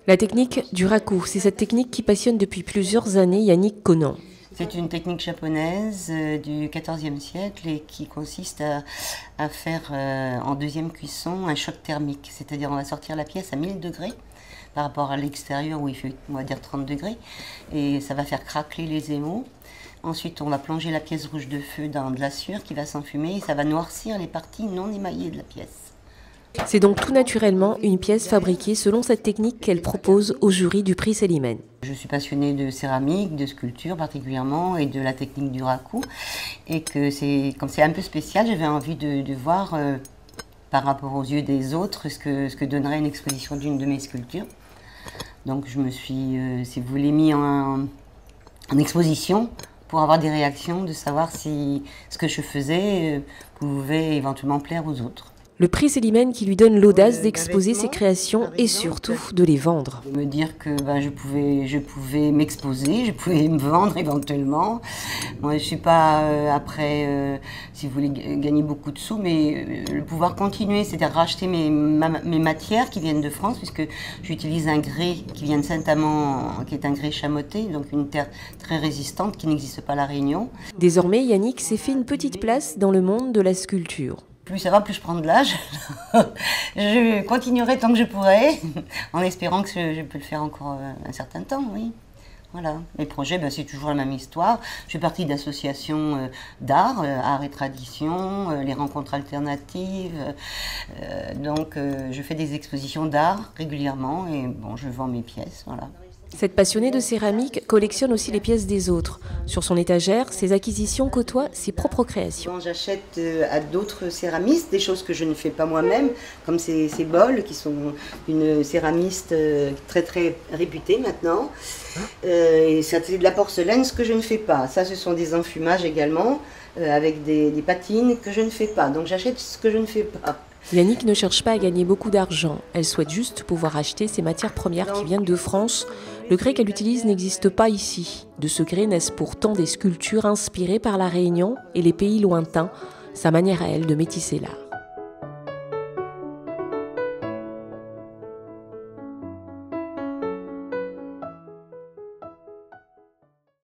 La technique du raku, c'est cette technique qui passionne depuis plusieurs années Yannick Conan. C'est une technique japonaise du XIVe siècle et qui consiste à faire en deuxième cuisson un choc thermique. C'est-à-dire on va sortir la pièce à 1000 degrés par rapport à l'extérieur où il fait on va dire 30 degrés et ça va faire craquer les émaux. Ensuite on va plonger la pièce rouge de feu dans de la sueur qui va s'enfumer et ça va noircir les parties non émaillées de la pièce. C'est donc tout naturellement une pièce fabriquée selon cette technique qu'elle propose au jury du prix Célimène. Je suis passionnée de céramique, de sculpture particulièrement et de la technique du raku. Et que comme c'est un peu spécial, j'avais envie de voir par rapport aux yeux des autres ce que donnerait une exposition d'une de mes sculptures. Donc je me suis, si vous voulez, mis en exposition pour avoir des réactions, de savoir si ce que je faisais pouvait éventuellement plaire aux autres. Le prix Célimène qui lui donne l'audace d'exposer ses créations et surtout de les vendre. Me dire que je pouvais m'exposer, je pouvais me vendre éventuellement. Moi, je ne suis pas après, si vous voulez, gagner beaucoup de sous, mais le pouvoir continuer, c'est-à-dire racheter mes matières qui viennent de France, puisque j'utilise un grès qui vient de Saint-Amand, qui est un grès chamoté, donc une terre très résistante qui n'existe pas à La Réunion. Désormais, Yannick s'est fait une petite place dans le monde de la sculpture. Plus ça va, plus je prends de l'âge. Je continuerai tant que je pourrai, en espérant que je peux le faire encore un certain temps, oui. Voilà. Mes projets, c'est toujours la même histoire. Je fais partie d'associations d'art, art et tradition, les rencontres alternatives. Donc, je fais des expositions d'art régulièrement et je vends mes pièces, voilà. Cette passionnée de céramique collectionne aussi les pièces des autres. Sur son étagère, ses acquisitions côtoient ses propres créations. Quand j'achète à d'autres céramistes des choses que je ne fais pas moi-même, comme ces bols qui sont une céramiste très très réputée maintenant. Et c'est de la porcelaine, ce que je ne fais pas. Ça, ce sont des enfumages également, avec des patines que je ne fais pas. Donc j'achète ce que je ne fais pas. Yannick ne cherche pas à gagner beaucoup d'argent. Elle souhaite juste pouvoir acheter ses matières premières qui viennent de France. Le grès qu'elle utilise n'existe pas ici. De ce grès naissent pourtant des sculptures inspirées par la Réunion et les pays lointains, sa manière à elle de métisser l'art.